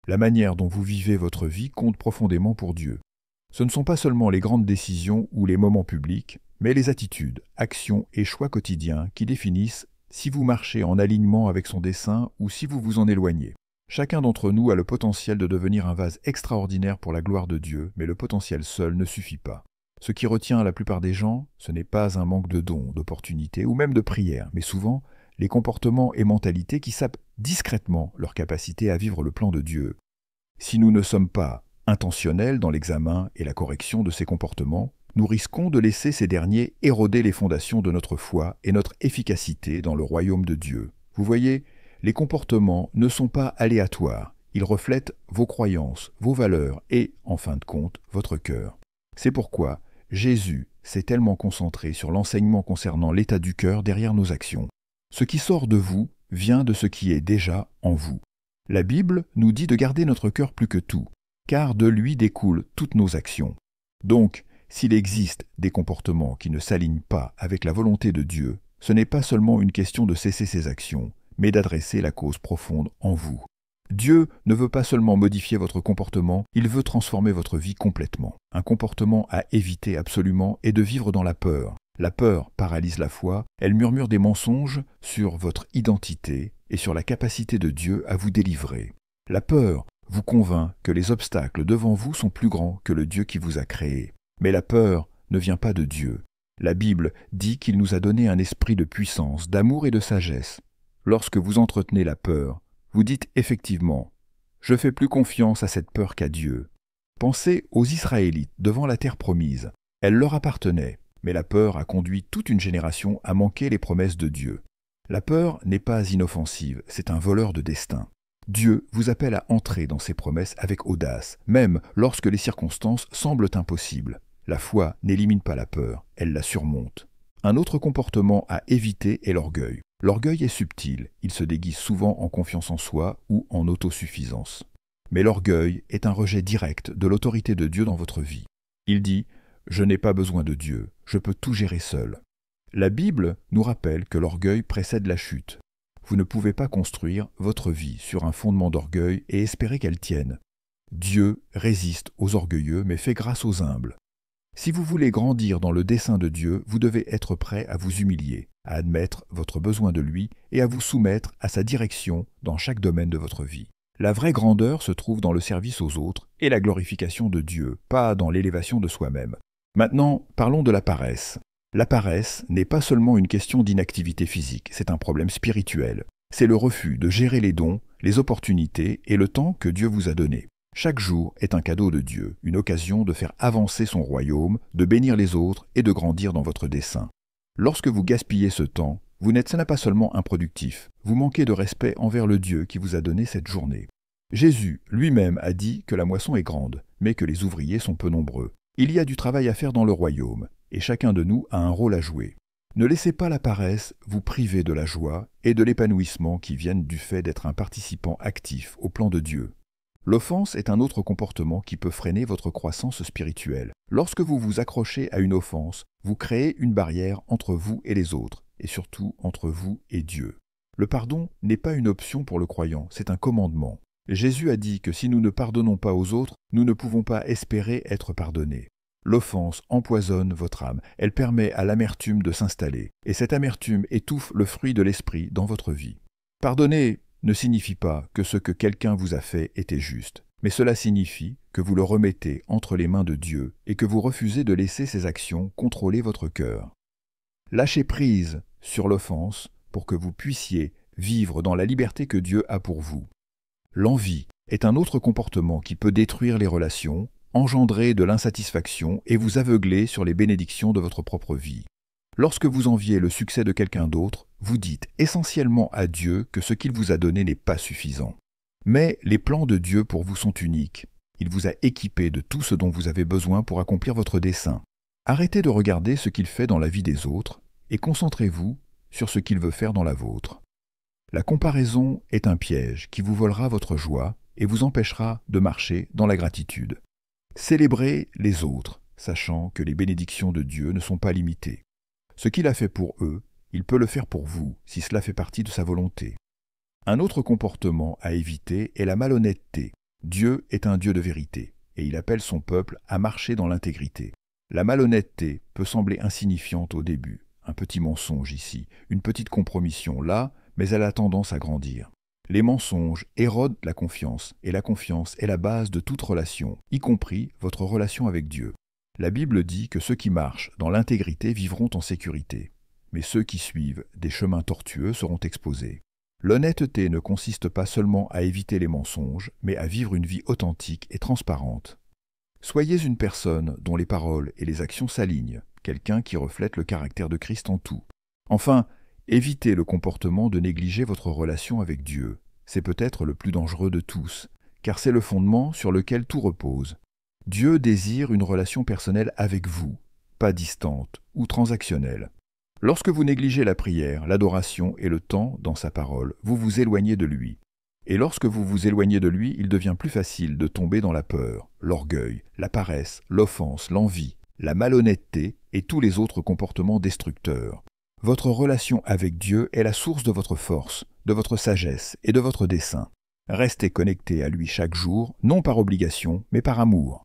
La manière dont vous vivez votre vie compte profondément pour Dieu. Ce ne sont pas seulement les grandes décisions ou les moments publics, mais les attitudes, actions et choix quotidiens qui définissent si vous marchez en alignement avec son dessein ou si vous vous en éloignez. Chacun d'entre nous a le potentiel de devenir un vase extraordinaire pour la gloire de Dieu, mais le potentiel seul ne suffit pas. Ce qui retient la plupart des gens, ce n'est pas un manque de dons, d'opportunités ou même de prières, mais souvent les comportements et mentalités qui sapent discrètement leur capacité à vivre le plan de Dieu. Si nous ne sommes pas intentionnels dans l'examen et la correction de ces comportements, nous risquons de laisser ces derniers éroder les fondations de notre foi et notre efficacité dans le royaume de Dieu. Vous voyez, les comportements ne sont pas aléatoires, ils reflètent vos croyances, vos valeurs et, en fin de compte, votre cœur. C'est pourquoi Jésus s'est tellement concentré sur l'enseignement concernant l'état du cœur derrière nos actions. Ce qui sort de vous vient de ce qui est déjà en vous. La Bible nous dit de garder notre cœur plus que tout, car de lui découlent toutes nos actions. Donc, s'il existe des comportements qui ne s'alignent pas avec la volonté de Dieu, ce n'est pas seulement une question de cesser ces actions, mais d'adresser la cause profonde en vous. Dieu ne veut pas seulement modifier votre comportement, il veut transformer votre vie complètement. Un comportement à éviter absolument est de vivre dans la peur. La peur paralyse la foi, elle murmure des mensonges sur votre identité et sur la capacité de Dieu à vous délivrer. La peur vous convainc que les obstacles devant vous sont plus grands que le Dieu qui vous a créé. Mais la peur ne vient pas de Dieu. La Bible dit qu'il nous a donné un esprit de puissance, d'amour et de sagesse. Lorsque vous entretenez la peur, vous dites effectivement « Je fais plus confiance à cette peur qu'à Dieu ». Pensez aux Israélites devant la terre promise. Elle leur appartenait, mais la peur a conduit toute une génération à manquer les promesses de Dieu. La peur n'est pas inoffensive, c'est un voleur de destin. Dieu vous appelle à entrer dans ses promesses avec audace, même lorsque les circonstances semblent impossibles. La foi n'élimine pas la peur, elle la surmonte. Un autre comportement à éviter est l'orgueil. L'orgueil est subtil, il se déguise souvent en confiance en soi ou en autosuffisance. Mais l'orgueil est un rejet direct de l'autorité de Dieu dans votre vie. Il dit « Je n'ai pas besoin de Dieu, je peux tout gérer seul ». La Bible nous rappelle que l'orgueil précède la chute. Vous ne pouvez pas construire votre vie sur un fondement d'orgueil et espérer qu'elle tienne. Dieu résiste aux orgueilleux mais fait grâce aux humbles. Si vous voulez grandir dans le dessein de Dieu, vous devez être prêt à vous humilier, à admettre votre besoin de lui et à vous soumettre à sa direction dans chaque domaine de votre vie. La vraie grandeur se trouve dans le service aux autres et la glorification de Dieu, pas dans l'élévation de soi-même. Maintenant, parlons de la paresse. La paresse n'est pas seulement une question d'inactivité physique, c'est un problème spirituel. C'est le refus de gérer les dons, les opportunités et le temps que Dieu vous a donné. Chaque jour est un cadeau de Dieu, une occasion de faire avancer son royaume, de bénir les autres et de grandir dans votre dessein. Lorsque vous gaspillez ce temps, vous n'êtes pas seulement improductif, vous manquez de respect envers le Dieu qui vous a donné cette journée. Jésus lui-même a dit que la moisson est grande, mais que les ouvriers sont peu nombreux. Il y a du travail à faire dans le royaume, et chacun de nous a un rôle à jouer. Ne laissez pas la paresse vous priver de la joie et de l'épanouissement qui viennent du fait d'être un participant actif au plan de Dieu. L'offense est un autre comportement qui peut freiner votre croissance spirituelle. Lorsque vous vous accrochez à une offense, vous créez une barrière entre vous et les autres, et surtout entre vous et Dieu. Le pardon n'est pas une option pour le croyant, c'est un commandement. Jésus a dit que si nous ne pardonnons pas aux autres, nous ne pouvons pas espérer être pardonnés. L'offense empoisonne votre âme, elle permet à l'amertume de s'installer, et cette amertume étouffe le fruit de l'esprit dans votre vie. Pardonner ne signifie pas que ce que quelqu'un vous a fait était juste, mais cela signifie que vous le remettez entre les mains de Dieu et que vous refusez de laisser ses actions contrôler votre cœur. Lâchez prise sur l'offense pour que vous puissiez vivre dans la liberté que Dieu a pour vous. L'envie est un autre comportement qui peut détruire les relations, engendrer de l'insatisfaction et vous aveugler sur les bénédictions de votre propre vie. Lorsque vous enviez le succès de quelqu'un d'autre, vous dites essentiellement à Dieu que ce qu'il vous a donné n'est pas suffisant. Mais les plans de Dieu pour vous sont uniques. Il vous a équipé de tout ce dont vous avez besoin pour accomplir votre dessein. Arrêtez de regarder ce qu'il fait dans la vie des autres et concentrez-vous sur ce qu'il veut faire dans la vôtre. La comparaison est un piège qui vous volera votre joie et vous empêchera de marcher dans la gratitude. Célébrez les autres, sachant que les bénédictions de Dieu ne sont pas limitées. Ce qu'il a fait pour eux, il peut le faire pour vous, si cela fait partie de sa volonté. Un autre comportement à éviter est la malhonnêteté. Dieu est un Dieu de vérité, et il appelle son peuple à marcher dans l'intégrité. La malhonnêteté peut sembler insignifiante au début, un petit mensonge ici, une petite compromission là, mais elle a tendance à grandir. Les mensonges érodent la confiance, et la confiance est la base de toute relation, y compris votre relation avec Dieu. La Bible dit que ceux qui marchent dans l'intégrité vivront en sécurité, mais ceux qui suivent des chemins tortueux seront exposés. L'honnêteté ne consiste pas seulement à éviter les mensonges, mais à vivre une vie authentique et transparente. Soyez une personne dont les paroles et les actions s'alignent, quelqu'un qui reflète le caractère de Christ en tout. Enfin, évitez le comportement de négliger votre relation avec Dieu. C'est peut-être le plus dangereux de tous, car c'est le fondement sur lequel tout repose. Dieu désire une relation personnelle avec vous, pas distante ou transactionnelle. Lorsque vous négligez la prière, l'adoration et le temps dans sa parole, vous vous éloignez de lui. Et lorsque vous vous éloignez de lui, il devient plus facile de tomber dans la peur, l'orgueil, la paresse, l'offense, l'envie, la malhonnêteté et tous les autres comportements destructeurs. Votre relation avec Dieu est la source de votre force, de votre sagesse et de votre dessein. Restez connecté à lui chaque jour, non par obligation, mais par amour.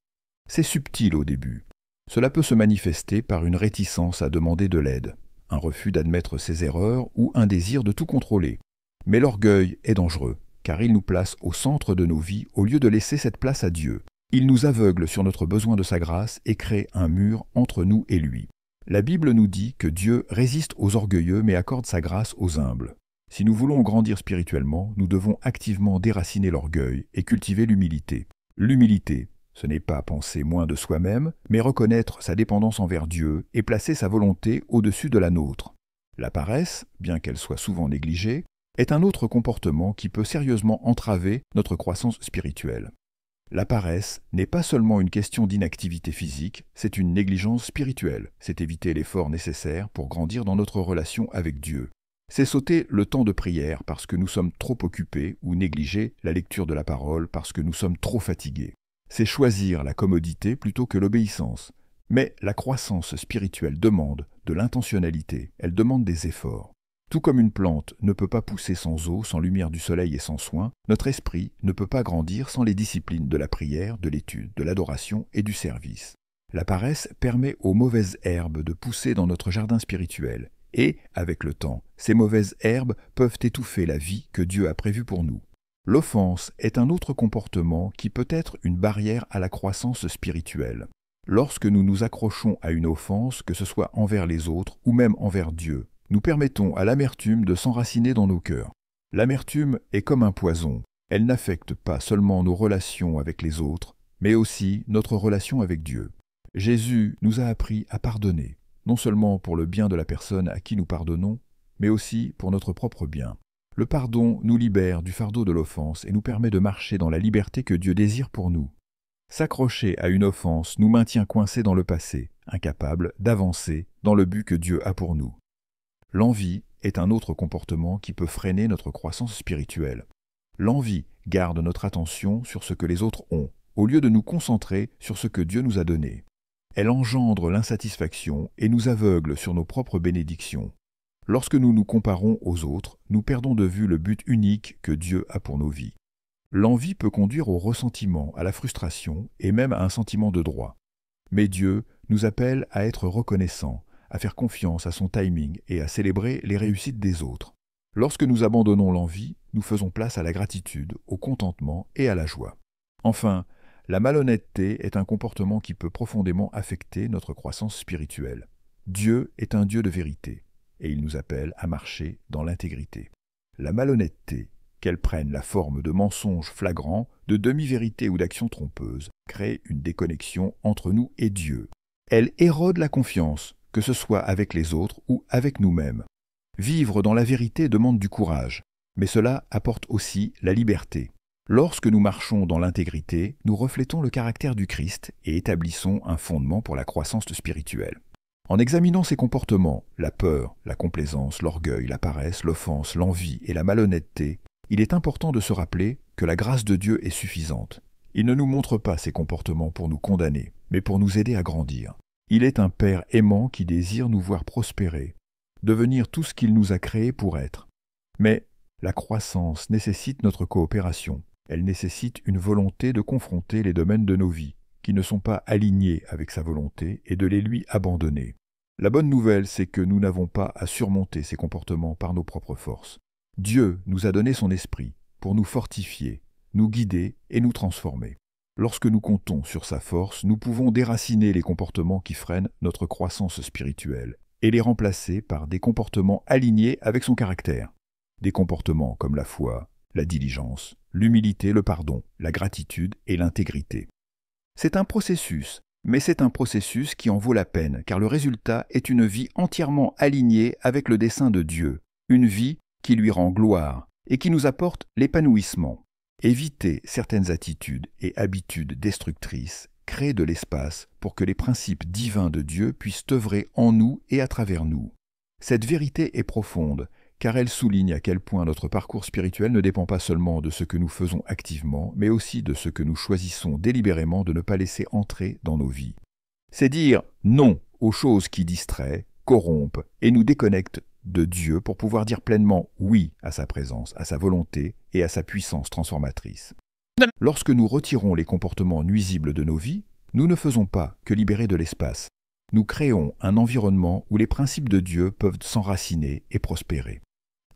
C'est subtil au début. Cela peut se manifester par une réticence à demander de l'aide, un refus d'admettre ses erreurs ou un désir de tout contrôler. Mais l'orgueil est dangereux, car il nous place au centre de nos vies au lieu de laisser cette place à Dieu. Il nous aveugle sur notre besoin de sa grâce et crée un mur entre nous et lui. La Bible nous dit que Dieu résiste aux orgueilleux mais accorde sa grâce aux humbles. Si nous voulons grandir spirituellement, nous devons activement déraciner l'orgueil et cultiver l'humilité. L'humilité, ce n'est pas penser moins de soi-même, mais reconnaître sa dépendance envers Dieu et placer sa volonté au-dessus de la nôtre. La paresse, bien qu'elle soit souvent négligée, est un autre comportement qui peut sérieusement entraver notre croissance spirituelle. La paresse n'est pas seulement une question d'inactivité physique, c'est une négligence spirituelle, c'est éviter l'effort nécessaire pour grandir dans notre relation avec Dieu. C'est sauter le temps de prière parce que nous sommes trop occupés ou négliger la lecture de la parole parce que nous sommes trop fatigués. C'est choisir la commodité plutôt que l'obéissance. Mais la croissance spirituelle demande de l'intentionnalité, elle demande des efforts. Tout comme une plante ne peut pas pousser sans eau, sans lumière du soleil et sans soin, notre esprit ne peut pas grandir sans les disciplines de la prière, de l'étude, de l'adoration et du service. La paresse permet aux mauvaises herbes de pousser dans notre jardin spirituel, et, avec le temps, ces mauvaises herbes peuvent étouffer la vie que Dieu a prévue pour nous. L'offense est un autre comportement qui peut être une barrière à la croissance spirituelle. Lorsque nous nous accrochons à une offense, que ce soit envers les autres ou même envers Dieu, nous permettons à l'amertume de s'enraciner dans nos cœurs. L'amertume est comme un poison. Elle n'affecte pas seulement nos relations avec les autres, mais aussi notre relation avec Dieu. Jésus nous a appris à pardonner, non seulement pour le bien de la personne à qui nous pardonnons, mais aussi pour notre propre bien. Le pardon nous libère du fardeau de l'offense et nous permet de marcher dans la liberté que Dieu désire pour nous. S'accrocher à une offense nous maintient coincés dans le passé, incapables d'avancer dans le but que Dieu a pour nous. L'envie est un autre comportement qui peut freiner notre croissance spirituelle. L'envie garde notre attention sur ce que les autres ont, au lieu de nous concentrer sur ce que Dieu nous a donné. Elle engendre l'insatisfaction et nous aveugle sur nos propres bénédictions. Lorsque nous nous comparons aux autres, nous perdons de vue le but unique que Dieu a pour nos vies. L'envie peut conduire au ressentiment, à la frustration et même à un sentiment de droit. Mais Dieu nous appelle à être reconnaissants, à faire confiance à son timing et à célébrer les réussites des autres. Lorsque nous abandonnons l'envie, nous faisons place à la gratitude, au contentement et à la joie. Enfin, la malhonnêteté est un comportement qui peut profondément affecter notre croissance spirituelle. Dieu est un Dieu de vérité, et il nous appelle à marcher dans l'intégrité. La malhonnêteté, qu'elle prenne la forme de mensonges flagrants, de demi-vérités ou d'actions trompeuses, crée une déconnexion entre nous et Dieu. Elle érode la confiance, que ce soit avec les autres ou avec nous-mêmes. Vivre dans la vérité demande du courage, mais cela apporte aussi la liberté. Lorsque nous marchons dans l'intégrité, nous reflétons le caractère du Christ et établissons un fondement pour la croissance spirituelle. En examinant ces comportements, la peur, la complaisance, l'orgueil, la paresse, l'offense, l'envie et la malhonnêteté, il est important de se rappeler que la grâce de Dieu est suffisante. Il ne nous montre pas ces comportements pour nous condamner, mais pour nous aider à grandir. Il est un Père aimant qui désire nous voir prospérer, devenir tout ce qu'il nous a créé pour être. Mais la croissance nécessite notre coopération. Elle nécessite une volonté de confronter les domaines de nos vies, qui ne sont pas alignés avec sa volonté, et de les lui abandonner. La bonne nouvelle, c'est que nous n'avons pas à surmonter ces comportements par nos propres forces. Dieu nous a donné son esprit pour nous fortifier, nous guider et nous transformer. Lorsque nous comptons sur sa force, nous pouvons déraciner les comportements qui freinent notre croissance spirituelle et les remplacer par des comportements alignés avec son caractère. Des comportements comme la foi, la diligence, l'humilité, le pardon, la gratitude et l'intégrité. C'est un processus, mais c'est un processus qui en vaut la peine, car le résultat est une vie entièrement alignée avec le dessein de Dieu, une vie qui lui rend gloire et qui nous apporte l'épanouissement. Éviter certaines attitudes et habitudes destructrices crée de l'espace pour que les principes divins de Dieu puissent œuvrer en nous et à travers nous. Cette vérité est profonde, car elle souligne à quel point notre parcours spirituel ne dépend pas seulement de ce que nous faisons activement, mais aussi de ce que nous choisissons délibérément de ne pas laisser entrer dans nos vies. C'est dire non aux choses qui distraient, corrompent et nous déconnectent de Dieu pour pouvoir dire pleinement oui à sa présence, à sa volonté et à sa puissance transformatrice. Lorsque nous retirons les comportements nuisibles de nos vies, nous ne faisons pas que libérer de l'espace. Nous créons un environnement où les principes de Dieu peuvent s'enraciner et prospérer.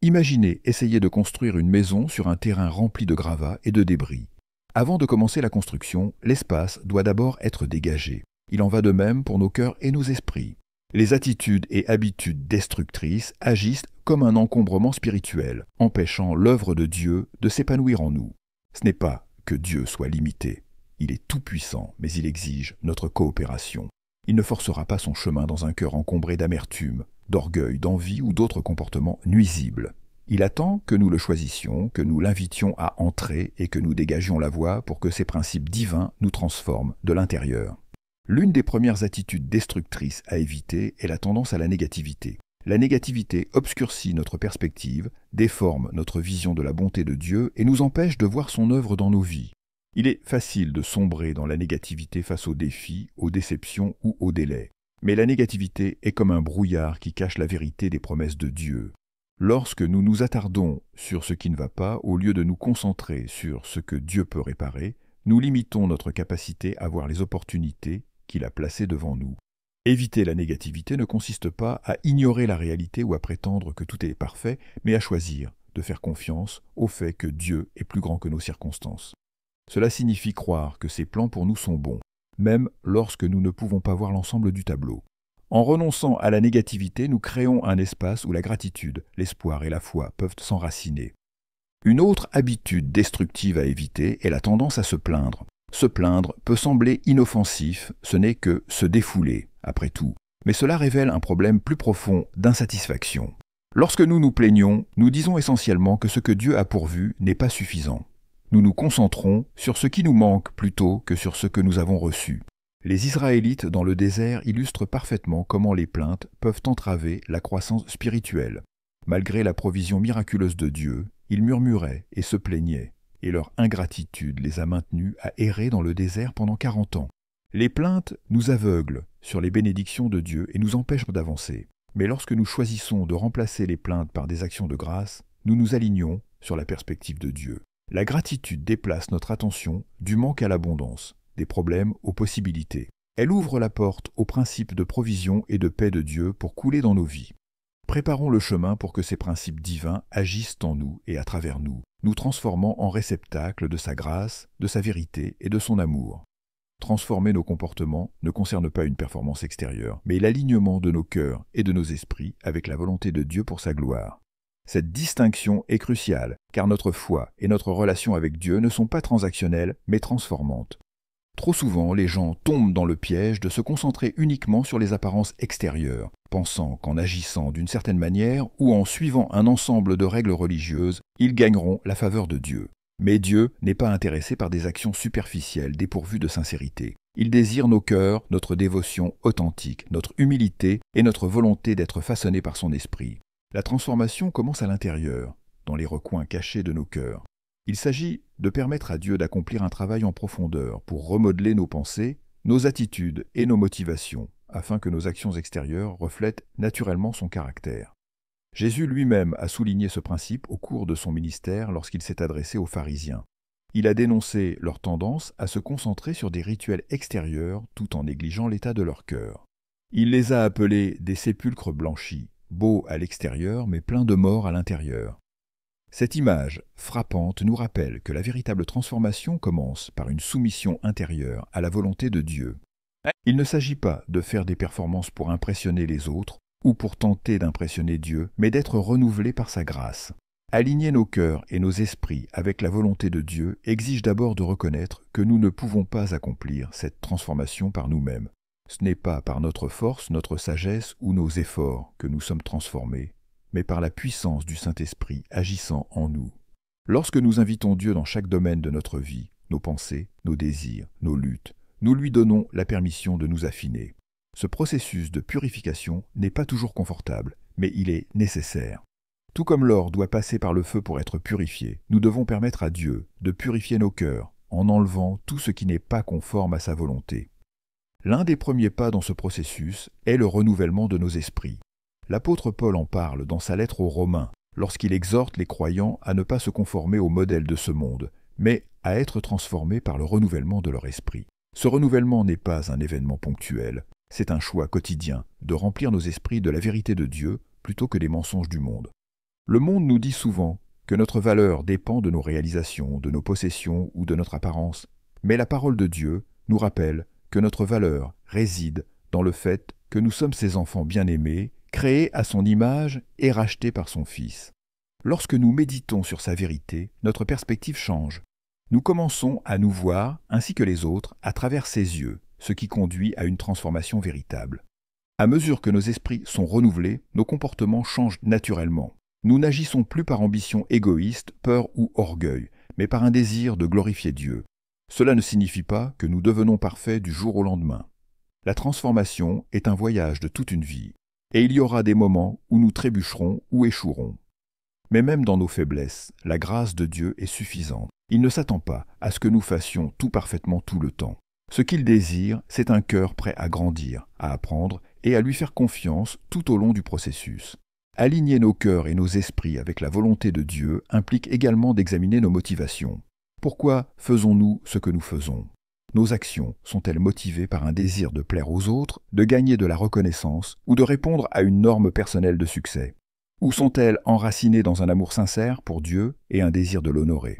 Imaginez essayer de construire une maison sur un terrain rempli de gravats et de débris. Avant de commencer la construction, l'espace doit d'abord être dégagé. Il en va de même pour nos cœurs et nos esprits. Les attitudes et habitudes destructrices agissent comme un encombrement spirituel, empêchant l'œuvre de Dieu de s'épanouir en nous. Ce n'est pas que Dieu soit limité. Il est tout-puissant, mais il exige notre coopération. Il ne forcera pas son chemin dans un cœur encombré d'amertume, d'orgueil, d'envie ou d'autres comportements nuisibles. Il attend que nous le choisissions, que nous l'invitions à entrer et que nous dégagions la voie pour que ces principes divins nous transforment de l'intérieur. L'une des premières attitudes destructrices à éviter est la tendance à la négativité. La négativité obscurcit notre perspective, déforme notre vision de la bonté de Dieu et nous empêche de voir son œuvre dans nos vies. Il est facile de sombrer dans la négativité face aux défis, aux déceptions ou aux délais. Mais la négativité est comme un brouillard qui cache la vérité des promesses de Dieu. Lorsque nous nous attardons sur ce qui ne va pas, au lieu de nous concentrer sur ce que Dieu peut réparer, nous limitons notre capacité à voir les opportunités qu'il a placées devant nous. Éviter la négativité ne consiste pas à ignorer la réalité ou à prétendre que tout est parfait, mais à choisir de faire confiance au fait que Dieu est plus grand que nos circonstances. Cela signifie croire que ses plans pour nous sont bons, même lorsque nous ne pouvons pas voir l'ensemble du tableau. En renonçant à la négativité, nous créons un espace où la gratitude, l'espoir et la foi peuvent s'enraciner. Une autre habitude destructive à éviter est la tendance à se plaindre. Se plaindre peut sembler inoffensif, ce n'est que se défouler, après tout. Mais cela révèle un problème plus profond d'insatisfaction. Lorsque nous nous plaignons, nous disons essentiellement que ce que Dieu a pourvu n'est pas suffisant. Nous nous concentrons sur ce qui nous manque plutôt que sur ce que nous avons reçu. Les Israélites dans le désert illustrent parfaitement comment les plaintes peuvent entraver la croissance spirituelle. Malgré la provision miraculeuse de Dieu, ils murmuraient et se plaignaient, et leur ingratitude les a maintenus à errer dans le désert pendant 40 ans. Les plaintes nous aveuglent sur les bénédictions de Dieu et nous empêchent d'avancer. Mais lorsque nous choisissons de remplacer les plaintes par des actions de grâce, nous nous alignons sur la perspective de Dieu. La gratitude déplace notre attention du manque à l'abondance, des problèmes aux possibilités. Elle ouvre la porte aux principes de provision et de paix de Dieu pour couler dans nos vies. Préparons le chemin pour que ces principes divins agissent en nous et à travers nous, nous transformant en réceptacles de sa grâce, de sa vérité et de son amour. Transformer nos comportements ne concerne pas une performance extérieure, mais l'alignement de nos cœurs et de nos esprits avec la volonté de Dieu pour sa gloire. Cette distinction est cruciale, car notre foi et notre relation avec Dieu ne sont pas transactionnelles, mais transformantes. Trop souvent, les gens tombent dans le piège de se concentrer uniquement sur les apparences extérieures, pensant qu'en agissant d'une certaine manière ou en suivant un ensemble de règles religieuses, ils gagneront la faveur de Dieu. Mais Dieu n'est pas intéressé par des actions superficielles dépourvues de sincérité. Il désire nos cœurs, notre dévotion authentique, notre humilité et notre volonté d'être façonnés par son esprit. La transformation commence à l'intérieur, dans les recoins cachés de nos cœurs. Il s'agit de permettre à Dieu d'accomplir un travail en profondeur pour remodeler nos pensées, nos attitudes et nos motivations, afin que nos actions extérieures reflètent naturellement son caractère. Jésus lui-même a souligné ce principe au cours de son ministère lorsqu'il s'est adressé aux pharisiens. Il a dénoncé leur tendance à se concentrer sur des rituels extérieurs tout en négligeant l'état de leur cœur. Il les a appelés des sépulcres blanchis, beaux à l'extérieur mais pleins de mort à l'intérieur. Cette image frappante nous rappelle que la véritable transformation commence par une soumission intérieure à la volonté de Dieu. Il ne s'agit pas de faire des performances pour impressionner les autres ou pour tenter d'impressionner Dieu, mais d'être renouvelés par sa grâce. Aligner nos cœurs et nos esprits avec la volonté de Dieu exige d'abord de reconnaître que nous ne pouvons pas accomplir cette transformation par nous-mêmes. Ce n'est pas par notre force, notre sagesse ou nos efforts que nous sommes transformés, mais par la puissance du Saint-Esprit agissant en nous. Lorsque nous invitons Dieu dans chaque domaine de notre vie, nos pensées, nos désirs, nos luttes, nous lui donnons la permission de nous affiner. Ce processus de purification n'est pas toujours confortable, mais il est nécessaire. Tout comme l'or doit passer par le feu pour être purifié, nous devons permettre à Dieu de purifier nos cœurs en enlevant tout ce qui n'est pas conforme à sa volonté. L'un des premiers pas dans ce processus est le renouvellement de nos esprits. L'apôtre Paul en parle dans sa lettre aux Romains, lorsqu'il exhorte les croyants à ne pas se conformer au modèle de ce monde, mais à être transformés par le renouvellement de leur esprit. Ce renouvellement n'est pas un événement ponctuel, c'est un choix quotidien de remplir nos esprits de la vérité de Dieu plutôt que des mensonges du monde. Le monde nous dit souvent que notre valeur dépend de nos réalisations, de nos possessions ou de notre apparence, mais la parole de Dieu nous rappelle que notre valeur réside dans le fait que nous sommes ses enfants bien-aimés, créés à son image et rachetés par son Fils. Lorsque nous méditons sur sa vérité, notre perspective change. Nous commençons à nous voir, ainsi que les autres, à travers ses yeux, ce qui conduit à une transformation véritable. À mesure que nos esprits sont renouvelés, nos comportements changent naturellement. Nous n'agissons plus par ambition égoïste, peur ou orgueil, mais par un désir de glorifier Dieu. Cela ne signifie pas que nous devenons parfaits du jour au lendemain. La transformation est un voyage de toute une vie, et il y aura des moments où nous trébucherons ou échouerons. Mais même dans nos faiblesses, la grâce de Dieu est suffisante. Il ne s'attend pas à ce que nous fassions tout parfaitement tout le temps. Ce qu'il désire, c'est un cœur prêt à grandir, à apprendre et à lui faire confiance tout au long du processus. Aligner nos cœurs et nos esprits avec la volonté de Dieu implique également d'examiner nos motivations. Pourquoi faisons-nous ce que nous faisons ? Nos actions sont-elles motivées par un désir de plaire aux autres, de gagner de la reconnaissance ou de répondre à une norme personnelle de succès ? Ou sont-elles enracinées dans un amour sincère pour Dieu et un désir de l'honorer ?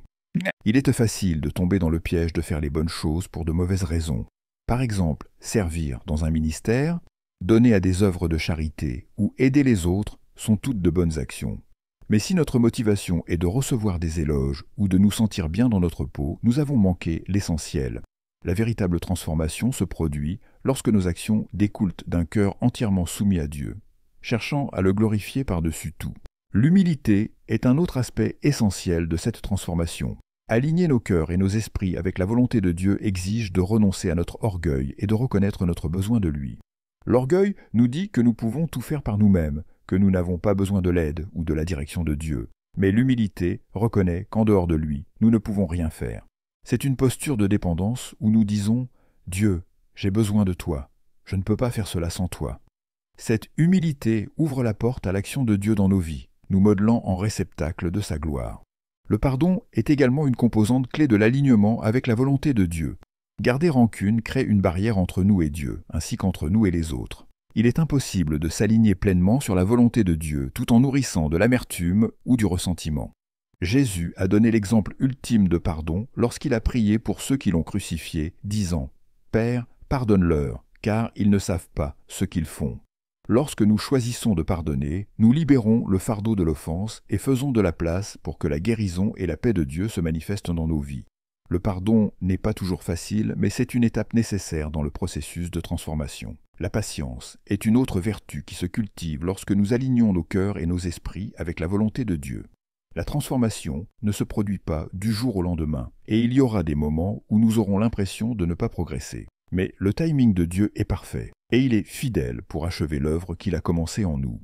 Il est facile de tomber dans le piège de faire les bonnes choses pour de mauvaises raisons. Par exemple, servir dans un ministère, donner à des œuvres de charité ou aider les autres sont toutes de bonnes actions. Mais si notre motivation est de recevoir des éloges ou de nous sentir bien dans notre peau, nous avons manqué l'essentiel. La véritable transformation se produit lorsque nos actions découlent d'un cœur entièrement soumis à Dieu, cherchant à le glorifier par-dessus tout. L'humilité est un autre aspect essentiel de cette transformation. Aligner nos cœurs et nos esprits avec la volonté de Dieu exige de renoncer à notre orgueil et de reconnaître notre besoin de lui. L'orgueil nous dit que nous pouvons tout faire par nous-mêmes, que nous n'avons pas besoin de l'aide ou de la direction de Dieu. Mais l'humilité reconnaît qu'en dehors de lui, nous ne pouvons rien faire. C'est une posture de dépendance où nous disons « Dieu, j'ai besoin de toi, je ne peux pas faire cela sans toi ». Cette humilité ouvre la porte à l'action de Dieu dans nos vies, nous modelant en réceptacle de sa gloire. Le pardon est également une composante clé de l'alignement avec la volonté de Dieu. Garder rancune crée une barrière entre nous et Dieu, ainsi qu'entre nous et les autres. Il est impossible de s'aligner pleinement sur la volonté de Dieu tout en nourrissant de l'amertume ou du ressentiment. Jésus a donné l'exemple ultime de pardon lorsqu'il a prié pour ceux qui l'ont crucifié, disant « Père, pardonne-leur, car ils ne savent pas ce qu'ils font ». Lorsque nous choisissons de pardonner, nous libérons le fardeau de l'offense et faisons de la place pour que la guérison et la paix de Dieu se manifestent dans nos vies. Le pardon n'est pas toujours facile, mais c'est une étape nécessaire dans le processus de transformation. La patience est une autre vertu qui se cultive lorsque nous alignons nos cœurs et nos esprits avec la volonté de Dieu. La transformation ne se produit pas du jour au lendemain, et il y aura des moments où nous aurons l'impression de ne pas progresser. Mais le timing de Dieu est parfait, et il est fidèle pour achever l'œuvre qu'il a commencée en nous.